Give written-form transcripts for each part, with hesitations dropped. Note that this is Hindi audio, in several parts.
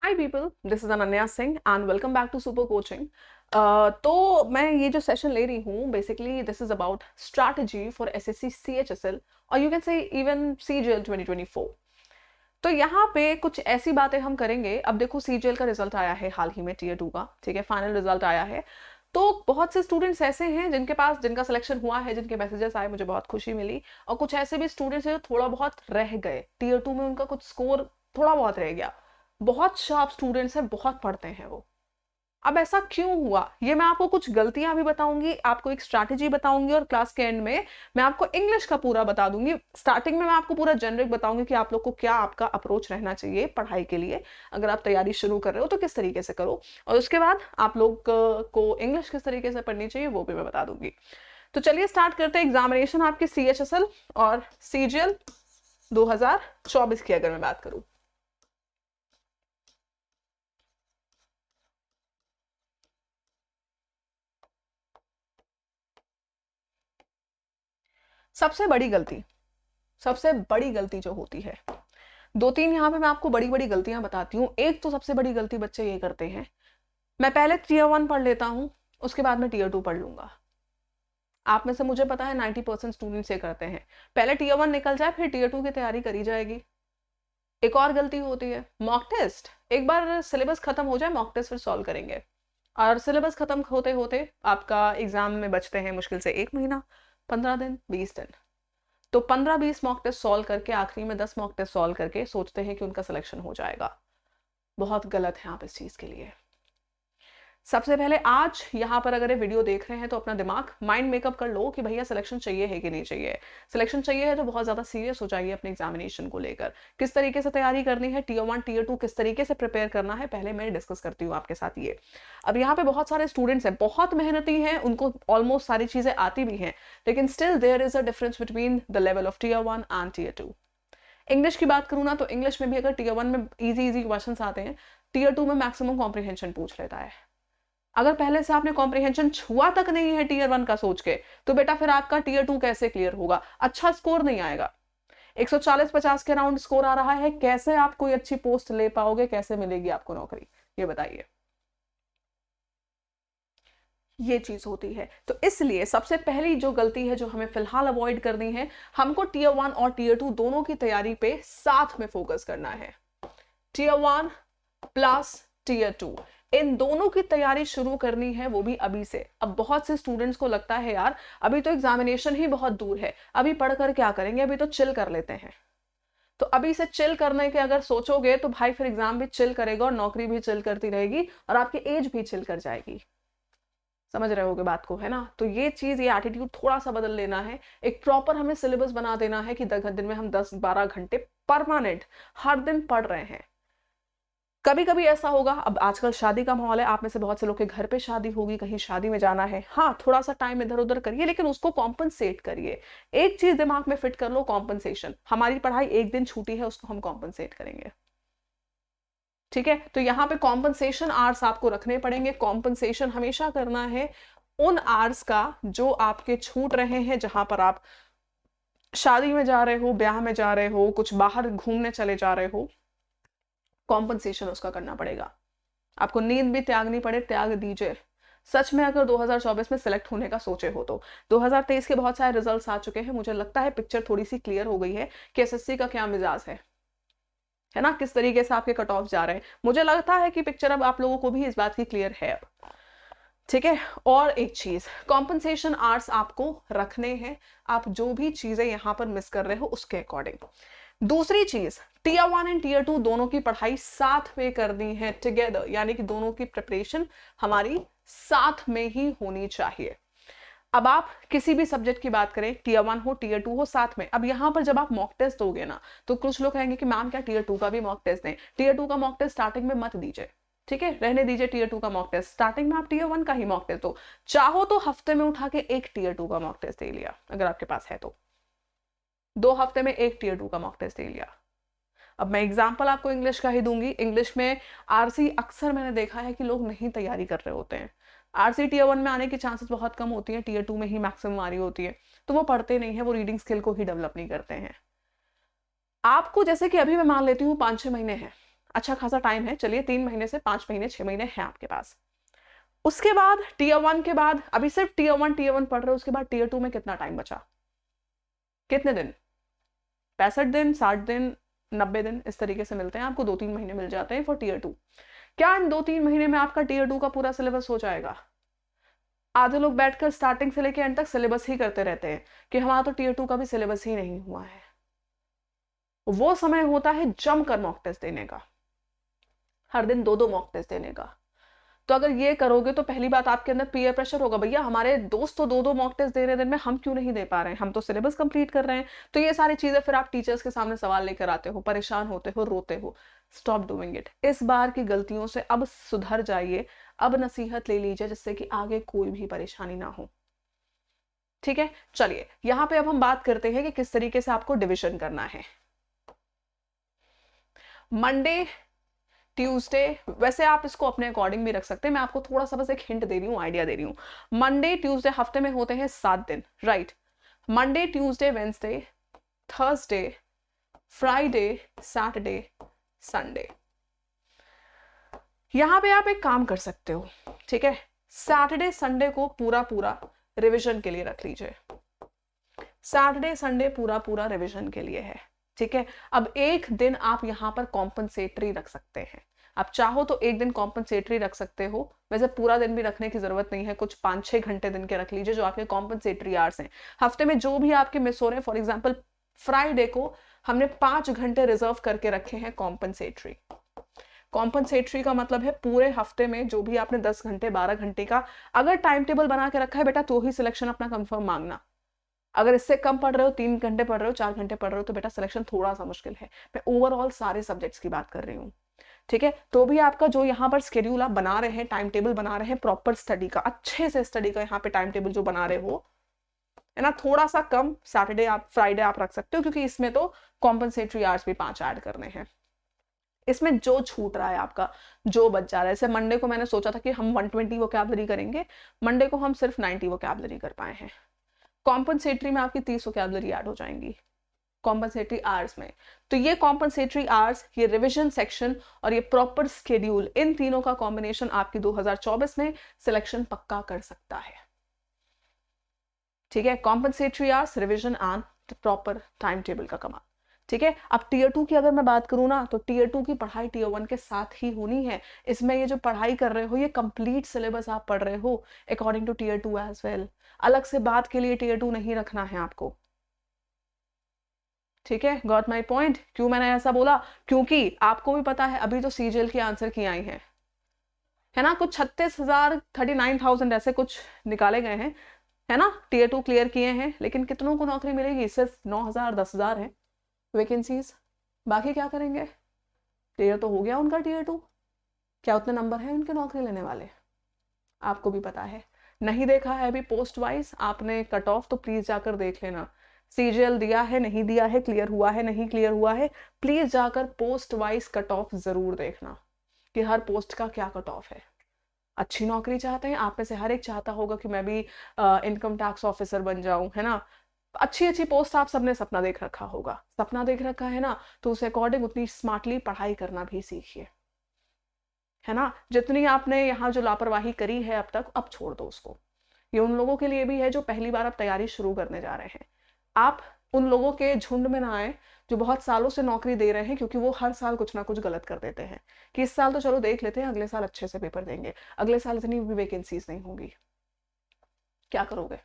Hi people, this is Ananya Singh and welcome back to super coaching. तो मैं ये जो सेशन ले रही हूँ basically this is about strategy for SSC CHSL और you can say even CGL 2024। तो यहाँ पे कुछ ऐसी बातें हम करेंगे। अब देखो सीजीएल का रिजल्ट आया है हाल ही में टीयर 2 का, ठीक है, फाइनल रिजल्ट आया है। तो बहुत से स्टूडेंट्स ऐसे हैं जिनका सिलेक्शन हुआ है, जिनके मैसेजेस आए, मुझे बहुत खुशी मिली। और कुछ ऐसे भी स्टूडेंट्स हैं जो थोड़ा बहुत रह गए टीयर 2 में, उनका कुछ स्कोर थोड़ा बहुत रह गया। बहुत शार्प स्टूडेंट्स हैं, बहुत पढ़ते हैं वो। अब ऐसा क्यों हुआ, ये मैं आपको कुछ गलतियां भी बताऊंगी, आपको एक स्ट्रैटेजी बताऊंगी और क्लास के एंड में मैं आपको इंग्लिश का पूरा बता दूंगी। स्टार्टिंग में मैं आपको पूरा जेनरिक बताऊंगी कि आप लोग को क्या आपका अप्रोच रहना चाहिए पढ़ाई के लिए, अगर आप तैयारी शुरू कर रहे हो तो किस तरीके से करो, और उसके बाद आप लोग को इंग्लिश किस तरीके से पढ़नी चाहिए वो भी मैं बता दूंगी। तो चलिए स्टार्ट करते हैं। एग्जामिनेशन आपके सीएचएसएल और सीजीएल 2024 की अगर मैं बात करूं, सबसे बड़ी गलती जो होती है, दो तीन यहाँ पे मैं आपको बड़ी बड़ी गलतियां बताती हूँ। एक तो सबसे बड़ी गलती बच्चे ये करते हैं, मैं पहले टीयर 1 पढ़ लेता हूँ, उसके बाद में टीयर 2 पढ़ लूंगा। आप में से मुझे पता है 90% स्टूडेंट्स ये करते हैं, पहले टीयर 1 निकल जाए फिर टीयर 2 की तैयारी करी जाएगी। एक और गलती होती है मॉक टेस्ट, एक बार सिलेबस खत्म हो जाए मॉक टेस्ट फिर सॉल्व करेंगे, और सिलेबस खत्म होते होते आपका एग्जाम में बचते हैं मुश्किल से 1 महीना, 15 दिन, 20 दिन। तो 15-20 मॉक टेस्ट सॉल्व करके आखिरी में 10 मॉक टेस्ट सॉल्व करके सोचते हैं कि उनका सिलेक्शन हो जाएगा। बहुत गलत है आप इस चीज के लिए। सबसे पहले आज यहाँ पर अगर ये वीडियो देख रहे हैं तो अपना दिमाग माइंड मेकअप कर लो कि भैया सिलेक्शन चाहिए है कि नहीं चाहिए। सिलेक्शन चाहिए है तो बहुत ज्यादा सीरियस हो जाइए अपने एग्जामिनेशन को लेकर। किस तरीके से तैयारी करनी है, टीयर 1 टीयर 2 किस तरीके से प्रिपेयर करना है, पहले मैं डिस्कस करती हूँ आपके साथ ये। अब यहाँ पे बहुत सारे स्टूडेंट्स हैं, बहुत मेहनती हैं, उनको ऑलमोस्ट सारी चीजें आती भी हैं, लेकिन still there is a difference between the level of tier 1 and tier 2। English की बात करूँ ना तो इंग्लिश में भी अगर टीयर 1 में इजी क्वेश्चंस आते हैं, टीयर 2 में मैक्सिमम कॉम्प्रिहेंशन पूछ लेता है। अगर पहले से आपने कॉम्प्रिहेंशन छुआ तक नहीं है टीयर 1 का सोच के, तो बेटा फिर आपका टीयर 2 कैसे क्लियर होगा, अच्छा स्कोर नहीं आएगा। 140-50 के अराउंड स्कोर आ रहा है, कैसे आप कोई अच्छी पोस्ट ले पाओगे, कैसे मिलेगी आपको नौकरी, ये बताइए। ये चीज होती है। तो इसलिए सबसे पहली जो गलती है जो हमें फिलहाल अवॉइड करनी है, हमको टीयर 1 और टीयर 2 दोनों की तैयारी पे साथ में फोकस करना है। टीयर 1 प्लस टीयर 2, इन दोनों की तैयारी शुरू करनी है, वो भी अभी से। अब बहुत से स्टूडेंट्स को लगता है यार अभी तो एग्जामिनेशन ही बहुत दूर है, अभी पढ़कर क्या करेंगे, अभी तो चिल कर लेते हैं। तो अभी से चिल करने के अगर सोचोगे तो भाई फिर एग्जाम भी चिल करेगा और नौकरी भी चिल करती रहेगी और आपकी एज भी चिल कर जाएगी। समझ रहे होगे बात को, है ना। तो ये चीज, ये एटीट्यूड थोड़ा सा बदल लेना है। एक प्रॉपर हमें सिलेबस बना देना है कि दिन में हम 10-12 घंटे परमानेंट हर दिन पढ़ रहे हैं। कभी कभी ऐसा होगा, अब आजकल शादी का माहौल है, आप में से बहुत से लोग के घर पे शादी होगी, कहीं शादी में जाना है, हाँ थोड़ा सा टाइम इधर उधर करिए, लेकिन उसको कॉम्पनसेट करिए। एक चीज दिमाग में फिट कर लो, कॉम्पनसेशन। हमारी पढ़ाई एक दिन छूटी है, उसको हम कॉम्पनसेट करेंगे, ठीक है। तो यहाँ पे कॉम्पनसेशन आवर्स आपको रखने पड़ेंगे। कॉम्पनसेशन हमेशा करना है उन आवर्स का जो आपके छूट रहे हैं, जहां पर आप शादी में जा रहे हो, ब्याह में जा रहे हो, कुछ बाहर घूमने चले जा रहे हो, कॉम्पनसेशन उसका करना पड़ेगा। आपको नींद भी त्यागनी पड़े, त्याग दीजिए। सच में अगर 2024 में सिलेक्ट होने का सोचे हो तो 2023 के बहुत सारे रिजल्ट्स आ चुके हैं, मुझे लगता है पिक्चर थोड़ी सी क्लियर हो गई है कि एसएससी का क्या मिजाज है ना, किस तरीके से आपके कट ऑफ जा रहे हैं। मुझे लगता है कि पिक्चर अब आप लोगों को भी इस बात की क्लियर है अब, ठीक है। और एक चीज, कॉम्पनसेशन आवर्स आपको रखने हैं, आप जो भी चीजें यहां पर मिस कर रहे हो उसके अकॉर्डिंग। दूसरी चीज, टीयर 1 एंड टीयर 2 दोनों की पढ़ाई साथ में करनी है, टुगेदर, यानी कि दोनों की प्रिपरेशन हमारी साथ में ही होनी चाहिए। अब आप किसी भी सब्जेक्ट की बात करें, टीयर 1 हो टीयर 2 हो, साथ में। अब यहां पर जब आप मॉक टेस्ट दोगे ना, तो कुछ लोग कहेंगे कि मैम क्या टीयर 2 का भी मॉक टेस्ट दें। टीयर 2 का मॉक टेस्ट स्टार्टिंग में मत दीजिए, ठीक है, रहने दीजिए टीयर 2 का मॉक टेस्ट। स्टार्टिंग में आप टीयर 1 का ही मॉक टेस्ट दो। चाहो तो हफ्ते में उठा के एक टीयर 2 का मॉक टेस्ट दे लिया, अगर आपके पास है तो 2 हफ्ते में एक टीयर 2 का मॉक टेस्ट दे लिया। अब मैं एग्जाम्पल आपको इंग्लिश का ही दूंगी। इंग्लिश में आरसी अक्सर मैंने देखा है कि लोग नहीं तैयारी कर रहे होते हैं। आरसी टीयर 1 में आने की चांसेस बहुत कम होती है, टीयर 2 में ही मैक्सिमम आ रही होती है, तो वो पढ़ते नहीं है, वो रीडिंग स्किल को ही डेवलप नहीं करते हैं। आपको जैसे कि अभी मैं मान लेती हूँ 5-6 महीने हैं, अच्छा खासा टाइम है, चलिए 3 महीने से 5 महीने 6 महीने हैं आपके पास। उसके बाद टीयर 1 के बाद अभी सिर्फ टीयर 1 पढ़ रहे हो, उसके बाद टीयर 2 में कितना टाइम बचा, कितने दिन, 65 दिन, 60 दिन, 90 दिन, इस तरीके से मिलते हैं आपको, 2-3 महीने मिल जाते हैं फॉर टीयर 2। क्या इन 2-3 महीने में आपका टीयर 2 का पूरा सिलेबस हो जाएगा? आधे लोग बैठकर स्टार्टिंग से लेकर एंड तक सिलेबस ही करते रहते हैं कि हमारा तो टीयर 2 का भी सिलेबस ही नहीं हुआ है। वो समय होता है जमकर मॉक टेस्ट देने का, हर दिन 2-2 मॉक टेस्ट देने का। तो अगर ये करोगे तो पहली बात आपके अंदर पीयर प्रेशर होगा, भैया हमारे दोस्त तो 2-2 मॉक टेस्ट दे रहे दिन में, हम क्यों नहीं दे पा रहे हैं, हम तो सिलेबस कंप्लीट कर रहे हैं। तो ये सारी चीजें फिर आप टीचर्स के सामने सवाल लेकर आते हो, परेशान होते हो, रोते हो। Stop doing it. इस बार की गलतियों से अब सुधर जाइए, अब नसीहत ले लीजिए, जिससे कि आगे कोई भी परेशानी ना हो। ठीक है, चलिए यहां पे अब हम बात करते हैं कि किस तरीके से आपको डिविजन करना है। मंडे, ट्यूसडे, वैसे आप इसको अपने अकॉर्डिंग भी रख सकते हैं, मैं आपको थोड़ा सा बस एक हिंट दे रही हूँ, आइडिया दे रही हूँ। मंडे ट्यूसडे हफ्ते में होते हैं 7 दिन, right. Monday Tuesday Wednesday Thursday Friday Saturday Sunday. यहां पे आप एक काम कर सकते हो, ठीक है, सैटरडे संडे को पूरा पूरा रिवीजन के लिए रख लीजिए। सैटरडे संडे पूरा पूरा रिवीजन के लिए है, ठीक है। अब एक दिन आप यहां पर कॉम्पनसेटरी रख सकते हैं, आप चाहो तो एक दिन कॉम्पनसेटरी रख सकते हो, वैसे पूरा दिन भी रखने की जरूरत नहीं है, कुछ 5-6 घंटे दिन के रख लीजिए जो आपके कॉम्पनसेटरी आवर्स हैं। हफ्ते में जो भी आपके मिस हो रहे हैं, फॉर एग्जाम्पल फ्राइडे को हमने 5 घंटे रिजर्व करके रखे हैं कॉम्पनसेटरी। कॉम्पनसेटरी का मतलब है पूरे हफ्ते में जो भी आपने 10 घंटे 12 घंटे का अगर टाइम टेबल बना के रखा है बेटा, तो ही सिलेक्शन अपना कंफर्म मांगना। अगर इससे कम पढ़ रहे हो, 3 घंटे पढ़ रहे हो, 4 घंटे पढ़ रहे हो, तो बेटा सिलेक्शन थोड़ा सा मुश्किल है। मैं ओवरऑल सारे सब्जेक्ट्स की बात कर रही हूँ, ठीक है। तो भी आपका जो यहाँ पर स्केड्यूल आप बना रहे हैं, टाइम टेबल बना रहे हैं प्रॉपर स्टडी का, अच्छे से स्टडी का यहाँ पे टाइम टेबल जो बना रहे हो, है ना, थोड़ा सा कम सैटरडे आप फ्राइडे आप रख सकते हो, क्योंकि इसमें तो कॉम्पनसेटरी आवर्स भी 5 ऐड करने हैं। इसमें जो छूट रहा है आपका, जो बच जा रहा है, जैसे मंडे को मैंने सोचा था कि हम 120 वोकैबुलरी करेंगे, मंडे को हम सिर्फ 90 वोकैबुलरी कर पाए हैं। कॉम्पनसेटरी में आपकी 30 वोकैबुलरी ऐड हो जाएंगी कॉम्पनसेटरी आवर्स में। तो ये कॉम्पनसेटरी आवर्स, ये रिवीजन सेक्शन और ये प्रॉपर स्केड्यूल, इन तीनों का कॉम्बिनेशन आपकी 2024 में सिलेक्शन पक्का कर सकता है, ठीक है। Compensatory hours, revision and proper time table का कमाल, ठीक है। अब टीयर 2 की अगर मैं बात करूं ना, तो टीयर 2 की पढ़ाई टीयर 1 के साथ ही होनी है। इसमें ये जो पढ़ाई कर रहे हो, ये कंप्लीट सिलेबस आप पढ़ रहे हो according to tier 2 as well. अलग से बात के लिए टीयर 2 नहीं रखना है आपको, ठीक है। Got my point. क्यों मैंने ऐसा बोला, क्योंकि आपको भी पता है अभी तो सीजीएल की आंसर की आई है ना, कुछ 36,000 39,000 ऐसे कुछ निकाले गए हैं, है ना, टीयर 2 क्लियर किए हैं, लेकिन कितनों को नौकरी मिलेगी, सिर्फ 9,000 10,000 है वैकेंसीज। बाकी क्या करेंगे, क्लियर तो हो गया उनका टीयर 2, क्या उतने नंबर हैं उनके नौकरी लेने वाले, आपको भी पता है। नहीं देखा है अभी पोस्ट वाइज आपने कट ऑफ, तो प्लीज जाकर देख लेना, सीजीएल दिया है नहीं दिया है, क्लियर हुआ है नहीं क्लियर हुआ है, प्लीज जाकर पोस्ट वाइज कट ऑफ जरूर देखना कि हर पोस्ट का क्या कट ऑफ है। अच्छी नौकरी चाहते हैं, आप में से हर एक चाहता होगा कि मैं भी इनकम टैक्स ऑफिसर बन जाऊं, है ना, अच्छी अच्छी पोस्ट आप सबने सपना देख रखा होगा, सपना देख रखा है ना, तो उस अकॉर्डिंग उतनी स्मार्टली पढ़ाई करना भी सीखिए, है ना। जितनी आपने यहाँ जो लापरवाही करी है अब तक, अब छोड़ दो उसको। ये उन लोगों के लिए भी है जो पहली बार अब तैयारी शुरू करने जा रहे हैं। आप उन लोगों के झुंड में ना आए जो बहुत सालों से नौकरी दे रहे हैं, क्योंकि वो हर साल कुछ ना कुछ गलत कर देते हैं कि इस साल तो चलो देख लेते हैं, अगले साल अच्छे से पेपर देंगे, अगले साल इतनी भी वैकेंसीज नहीं होंगी, क्या करोगे।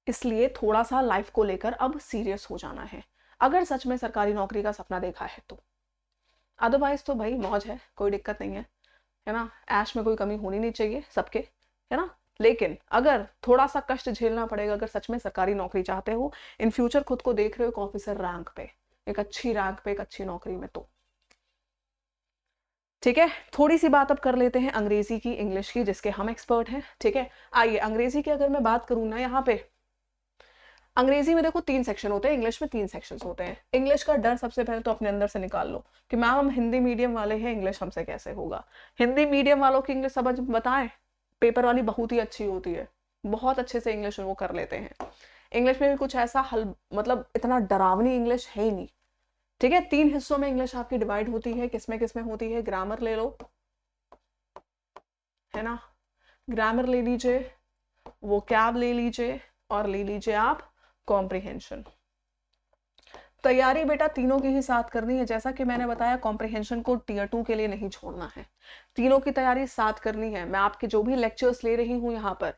इसलिए थोड़ा सा लाइफ को लेकर अब सीरियस हो जाना है, अगर सच में सरकारी नौकरी का सपना देखा है तो। अदरवाइज तो भाई मौज है, कोई दिक्कत नहीं है ना, ऐश में कोई कमी होनी नहीं चाहिए सबके, है ना। लेकिन अगर थोड़ा सा कष्ट झेलना पड़ेगा, अगर सच में सरकारी नौकरी चाहते हो, इन फ्यूचर खुद को देख रहे हो एक ऑफिसर रैंक पे, एक अच्छी रैंक पे, एक अच्छी नौकरी में, तो ठीक है। थोड़ी सी बात अब कर लेते हैं अंग्रेजी की, इंग्लिश की, जिसके हम एक्सपर्ट हैं, ठीक है। आइए अंग्रेजी की अगर मैं बात करूँ ना, यहाँ पे अंग्रेजी में देखो 3 सेक्शन होते हैं, इंग्लिश में 3 सेक्शन होते हैं। इंग्लिश का डर सबसे पहले तो अपने अंदर से निकाल लो कि मैम हम हिंदी मीडियम वाले हैं, इंग्लिश हमसे कैसे होगा। हिंदी मीडियम वालों की इंग्लिश समझ बताएं, पेपर वाली बहुत ही अच्छी होती है, बहुत अच्छे से इंग्लिश वो कर लेते हैं। इंग्लिश में भी कुछ ऐसा मतलब इतना डरावनी इंग्लिश है ही नहीं, ठीक है, 3 हिस्सों में इंग्लिश आपकी डिवाइड होती है। किसमें किसमें होती है? ग्रामर ले लो, है ना, ग्रामर ले लीजिए, वोकैब ले लीजिए, और ले लीजिए आप कॉम्प्रिहेंशन। तैयारी बेटा तीनों की ही साथ करनी है। जैसा कि मैंने बताया, कॉम्प्रिहेंशन को टियर 2 के लिए नहीं छोड़ना है, तीनों की तैयारी साथ करनी है। मैं आपके जो भी लेक्चर्स ले रही हूँ यहाँ पर,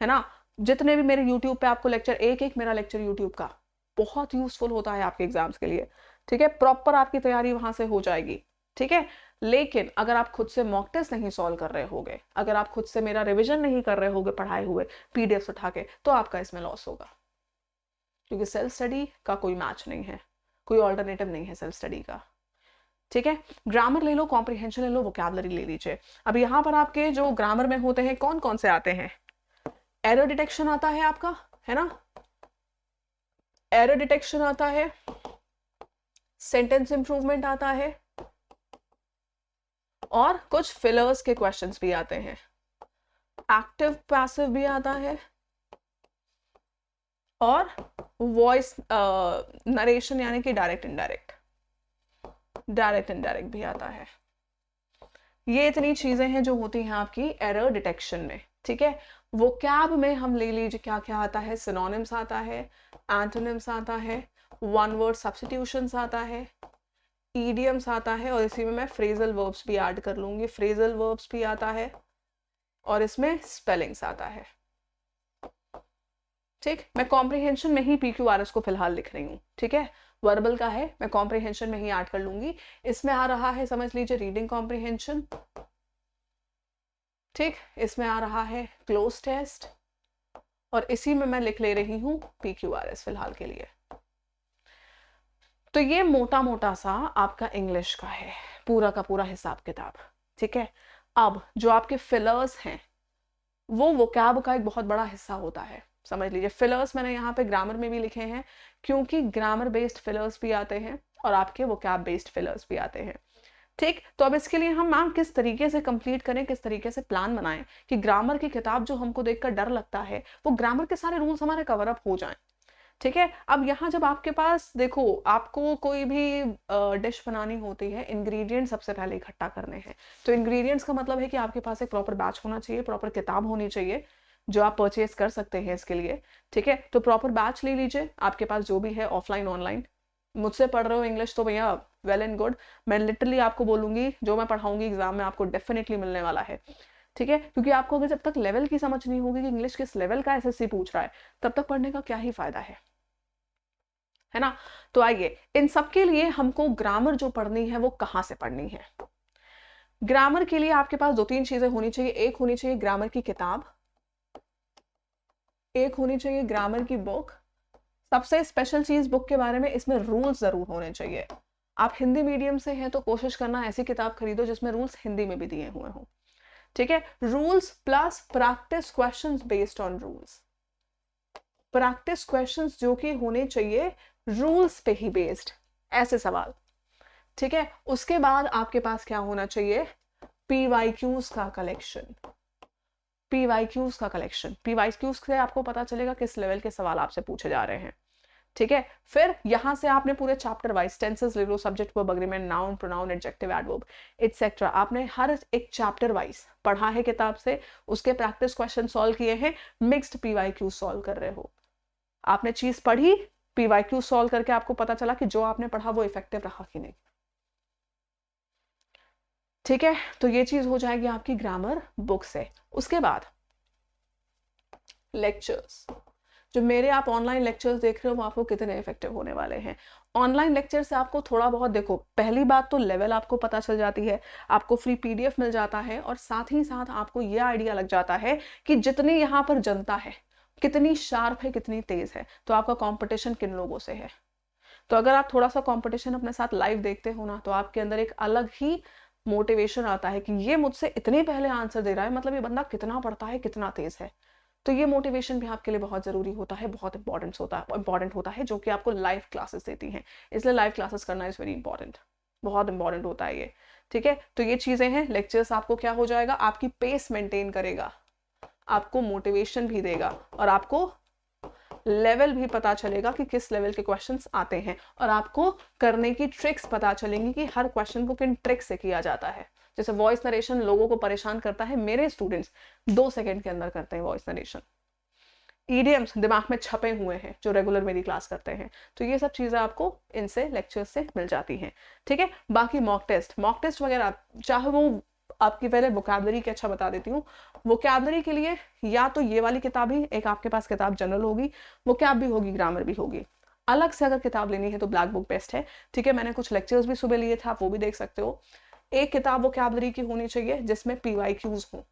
है ना, जितने भी मेरे यूट्यूब पे आपको लेक्चर, एक एक मेरा लेक्चर यूट्यूब का बहुत यूजफुल होता है आपके एग्जाम्स के लिए। ठीक है, प्रॉपर आपकी तैयारी वहां से हो जाएगी। ठीक है, लेकिन अगर आप खुद से मॉक टेस्ट नहीं सॉल्व कर रहे होगे, अगर आप खुद से मेरा रिविजन नहीं कर रहे होगे पढ़ाए हुए पीडीएफ उठा के, तो आपका इसमें लॉस होगा, क्योंकि सेल्फ स्टडी का कोई मैच नहीं है, कोई ऑल्टरनेटिव नहीं है सेल्फ स्टडी का। ठीक है, ग्रामर ले लो, कॉम्प्रिहेंशन ले लो, वोकैबुलरी ले लीजिए। अब यहाँ पर आपके जो ग्रामर में होते हैं कौन कौन से आते हैं? एरर डिटेक्शन आता है आपका, है ना, एरर डिटेक्शन आता है, सेंटेंस इंप्रूवमेंट आता है, और कुछ फिलर्स के क्वेश्चंस भी आते हैं, एक्टिव पैसिव भी आता है, और वॉइस नरेशन यानी कि डायरेक्ट इनडायरेक्ट भी आता है। ये इतनी चीजें हैं जो होती हैं आपकी एरर डिटेक्शन में। ठीक है, वोकैब में हम ले लीजिए क्या क्या आता है? सिनोनिम्स आता है, एंटोनिम्स आता है, वन वर्ड सब्स्टिट्यूशंस आता है, ईडियम्स आता है, और इसी में मैं फ्रेजल वर्ब्स भी ऐड कर लूंगी, फ्रेजल वर्ब्स भी आता है, और इसमें स्पेलिंग्स आता है। ठीक, मैं कॉम्प्रिहेंशन में ही PQRS को फिलहाल लिख रही हूँ। ठीक है, वर्बल का है, मैं कॉम्प्रिहेंशन में ही ऐड कर लूंगी। इसमें आ रहा है, समझ लीजिए, रीडिंग कॉम्प्रिहेंशन। ठीक, इसमें आ रहा है क्लोज टेस्ट, और इसी में मैं लिख ले रही हूँ PQRS फिलहाल के लिए। तो ये मोटा मोटा सा आपका इंग्लिश का है पूरा का पूरा हिसाब किताब। ठीक है, अब जो आपके फिलर्स हैं वो वोकैब का एक बहुत बड़ा हिस्सा होता है। समझ लीजिए, फिलर्स मैंने यहाँ पे ग्रामर में भी लिखे हैं, क्योंकि ग्रामर बेस्ड फिलर्स भी आते हैं और आपके वोकैब बेस्ड फिलर्स भी आते हैं। ठीक, तो अब इसके लिए हम मैम किस तरीके से कंप्लीट करें, किस तरीके से प्लान बनाएं कि ग्रामर की किताब जो हमको देखकर डर लगता है वो ग्रामर के सारे रूल्स हमारे कवर अप हो जाएं। ठीक है, अब यहाँ जब आपके पास, देखो, आपको कोई भी डिश बनानी होती है, इंग्रेडिएंट सबसे पहले इकट्ठा करने हैं। तो इंग्रेडिएंट्स का मतलब है कि आपके पास एक प्रॉपर बैच होना चाहिए, प्रॉपर किताब होनी चाहिए जो आप परचेज कर सकते हैं इसके लिए। ठीक है, तो प्रॉपर बैच ले लीजिए, आपके पास जो भी है, ऑफलाइन ऑनलाइन। मुझसे पढ़ रहे हो इंग्लिश तो भैया वेल एंड गुड, मैं लिटरली आपको बोलूंगी जो मैं पढ़ाऊंगी एग्जाम में आपको डेफिनेटली मिलने वाला है। ठीक है, क्योंकि आपको अगर जब तक लेवल की समझ नहीं होगी कि इंग्लिश किस लेवल का SSC पूछ रहा है, तब तक पढ़ने का क्या ही फायदा है ना। तो आइए, इन सब के लिए हमको ग्रामर जो पढ़नी है वो कहाँ से पढ़नी है? ग्रामर के लिए आपके पास 2-3 चीजें होनी चाहिए। एक होनी चाहिए ग्रामर की किताब, एक होनी चाहिए ग्रामर की बुक। सबसे स्पेशल चीज बुक के बारे में, इसमें रूल्स जरूर होने चाहिए। आप हिंदी मीडियम से हैं तो कोशिश करना ऐसी किताब खरीदो जिसमें रूल्स हिंदी में भी दिए हुए हों। ठीक है, rules plus practice questions based on rules, practice questions जो कि होने चाहिए रूल्स पे ही बेस्ड, ऐसे सवाल। ठीक है, उसके बाद आपके पास क्या होना चाहिए? PYQs का कलेक्शन, PYQs का कलेक्शन। PYQs से आपको पता चलेगा किस लेवल के सवाल आपसे पूछे जा रहे हैं। ठीक है, फिर यहां से आपने पूरे चैप्टर वाइज टेंसेस ले लो, subject verb agreement, noun pronoun adjective adverb etcetera, आपने हर एक चैप्टर वाइज पढ़ा है किताब से, उसके प्रैक्टिस क्वेश्चन सॉल्व किए हैं, मिक्स्ड PYQ सॉल्व कर रहे हो। आपने चीज पढ़ी, PYQ सॉल्व करके आपको पता चला कि जो आपने पढ़ा वो इफेक्टिव रहा कि नहीं। ठीक है, तो ये चीज हो जाएगी आपकी ग्रामर बुक से। उसके बाद लेक्चर्स, जो मेरे आप ऑनलाइन लेक्चर्स देख रहे हो वो आपको कितने इफेक्टिव होने वाले हैं। ऑनलाइन लेक्चर से आपको थोड़ा बहुत, देखो, पहली बात तो लेवल आपको पता चल जाती है, आपको फ्री PDF मिल जाता है, और साथ ही साथ आपको ये आइडिया लग जाता है कि जितनी यहाँ पर जनता है कितनी शार्प है, कितनी तेज है, तो आपका कंपटीशन किन लोगों से है। तो अगर आप थोड़ा सा कंपटीशन अपने साथ लाइव देखते हो ना, तो आपके अंदर एक अलग ही मोटिवेशन आता है कि ये मुझसे इतने पहले आंसर दे रहा है, मतलब ये बंदा कितना पढ़ता है, कितना तेज है। तो ये मोटिवेशन भी आपके लिए बहुत जरूरी होता है, बहुत इंपॉर्टेंट होता है, जो कि आपको लाइव क्लासेस देती हैं। इसलिए लाइव क्लासेस करना इज वेरी इंपॉर्टेंट, बहुत इंपॉर्टेंट होता है ये। ठीक है, तो ये चीजें हैं। लेक्चर्स आपको क्या हो जाएगा, आपकी पेस मेंटेन करेगा, आपको मोटिवेशन भी देगा, और आपको लेवल भी पता चलेगा कि किस लेवल के क्वेश्चंस आते हैं, और आपको करने की ट्रिक्स पता चलेंगी कि हर क्वेश्चन को किन ट्रिक्स से किया जाता है। जैसे वॉइस नरेशन लोगों को परेशान करता है, मेरे स्टूडेंट्स 2 सेकंड के अंदर करते हैं वॉइस नरेशन। ईडियम्स दिमाग में छपे हुए हैं जो रेगुलर मेरी क्लास करते हैं, तो ये सब चीज़ें आपको इनसे लेक्चर से मिल जाती हैं, ठीक है। बाकी मॉक टेस्ट वगैरह, चाहे वो आपकी पहले वोकैबलरी के अच्छा बता देती हूँ। वोकैबलरी के लिए या तो ये वाली किताब ही, एक आपके पास किताब जनरल होगी, वोकैब भी होगी, ग्रामर भी होगी। अलग से अगर किताब लेनी है तो ब्लैक बुक बेस्ट है, ठीक है। मैंने कुछ लेक्चर्स भी सुबह लिए थे, आप वो भी देख सकते हो। एक किताब वोकैबलरी की होनी चाहिए जिसमें PYQs हो,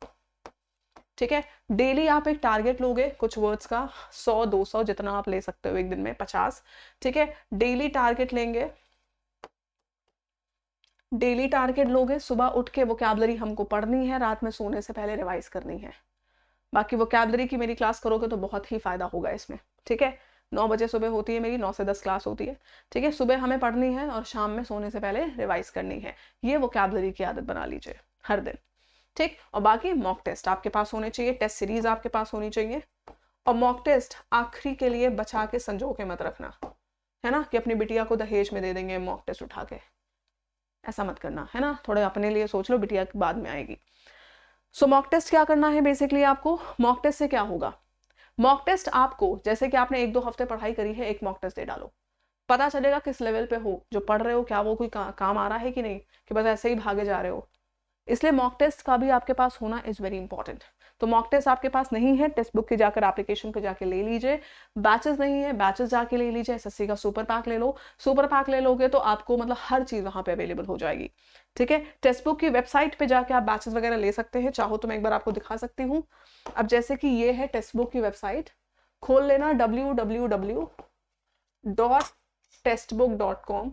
ठीक है। डेली आप एक टारगेट लोगे कुछ वर्ड्स का, 100-200 जितना आप ले सकते हो, एक दिन में 50, ठीक है। डेली टारगेट लेंगे, डेली टारगेट लोगे। सुबह उठ के वोकैबलरी हमको पढ़नी है, रात में सोने से पहले रिवाइज करनी है। बाकी वोकैबलरी की मेरी क्लास करोगे तो बहुत ही फायदा होगा इसमें, ठीक है। 9 बजे सुबह होती है मेरी, 9 से 10 क्लास होती है, ठीक है। सुबह हमें पढ़नी है और शाम में सोने से पहले रिवाइज करनी है। ये वोकैबलरी की आदत बना लीजिए हर दिन, ठीक। और बाकी मॉक टेस्ट आपके पास होने चाहिए, टेस्ट सीरीज आपके पास होनी चाहिए। और मॉक टेस्ट आखिरी के लिए बचा के संजो के मत रखना, है ना, कि अपनी बिटिया को दहेज में दे देंगे मॉक टेस्ट उठा के, ऐसा मत करना, है ना। थोड़े अपने लिए सोच लो, बिटिया बाद में आएगी। सो मॉक टेस्ट क्या करना है बेसिकली आपको, मॉक टेस्ट से क्या होगा, मॉक टेस्ट आपको, जैसे कि आपने 1-2 हफ्ते पढ़ाई करी है, एक मॉक टेस्ट दे डालो, पता चलेगा किस लेवल पे हो, जो पढ़ रहे हो क्या वो कोई काम आ रहा है कि नहीं, कि बस ऐसे ही भागे जा रहे हो। इसलिए मॉक टेस्ट का भी आपके पास होना इज वेरी इंपॉर्टेंट। तो मॉक टेस्ट आपके पास नहीं है, टेक्स्ट बुक की जाकर एप्लीकेशन पे जाके ले लीजिए। बैचेस नहीं है, बैचेस जाके ले लीजिए। SSC का सुपर पैक ले लो, सुपर पैक ले लोगे तो आपको मतलब हर चीज वहां पे अवेलेबल हो जाएगी, ठीक है। टेक्स्ट बुक की वेबसाइट पे जाके आप बैचेस वगैरह ले सकते हैं, चाहो तो मैं एक बार आपको दिखा सकती हूँ। अब जैसे कि ये है टेक्स्ट बुक की वेबसाइट, खोल लेना www.textbook.com,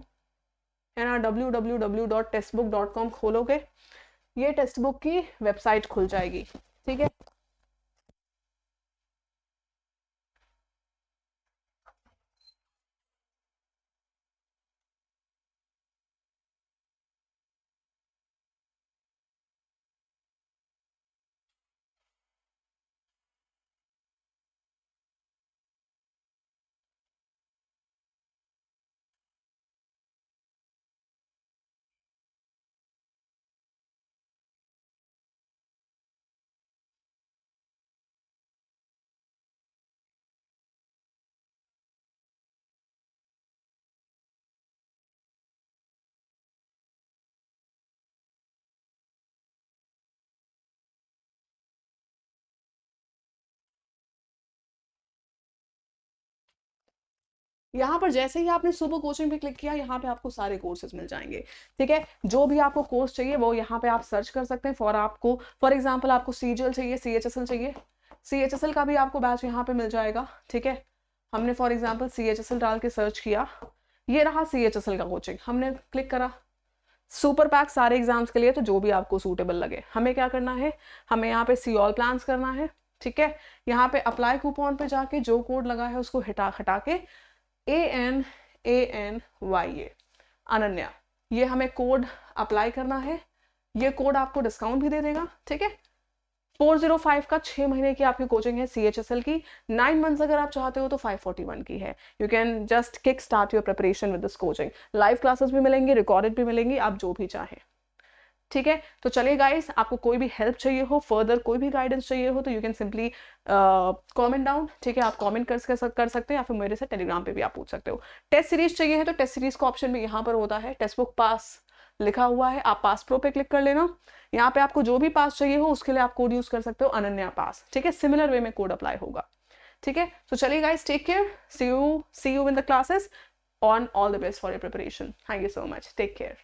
है ना, www.textbook.com खोलोगे, ये टेक्स्ट बुक की वेबसाइट खुल जाएगी, ठीक है। यहाँ पर जैसे ही आपने सुपर कोचिंग पे क्लिक किया, यहाँ पे आपको सारे कोर्सेज मिल जाएंगे, ठीक है। जो भी आपको कोर्स चाहिए वो यहाँ पे आप सर्च कर सकते हैं। फॉर एग्जाम्पल आपको CGL चाहिए, CHSL चाहिए, CHSL का भी आपको बैच यहाँ पे मिल जाएगा, ठीक है। हमने फॉर एग्जाम्पल CHSL डाल के सर्च किया, ये रहा CHSL का कोचिंग, हमने क्लिक करा। सुपर पैक सारे एग्जाम्स के लिए, तो जो भी आपको सूटेबल लगे। हमें क्या करना है, हमें यहाँ पे सी ऑल प्लान्स करना है, ठीक है। यहाँ पे अप्लाई कूपन पे जाके जो कोड लगा है उसको हटा के ANANYA अनन्या, ये हमें कोड अप्लाई करना है। ये कोड आपको डिस्काउंट भी दे देगा, ठीक है। 405 का 6 महीने की आपकी कोचिंग है CHSL की। 9 मंथ्स अगर आप चाहते हो तो 541 की है। You can just kick start your preparation with this coaching. Live classes भी मिलेंगी, रिकॉर्डेड भी मिलेंगी, आप जो भी चाहें, ठीक है। तो चलिए गाइस, आपको कोई भी हेल्प चाहिए हो, फर्दर कोई भी गाइडेंस चाहिए हो, तो you can simply comment down, ठीक है। आप कमेंट कर सकते हैं, या फिर मेरे से टेलीग्राम पे भी आप पूछ सकते हो। टेस्ट सीरीज चाहिए है तो टेस्ट सीरीज का ऑप्शन भी यहाँ पर होता है, टेक्स्ट बुक पास लिखा हुआ है, आप पास प्रो पे क्लिक कर लेना। यहाँ पे आपको जो भी पास चाहिए हो उसके लिए आप कोड यूज कर सकते हो, अनन्या पास, ठीक है। सिमिलर वे में कोड अप्लाई होगा, ठीक है। तो चलिए guys, take care, see you in the classes, on all the best for your preparation. Thank you so much, take care.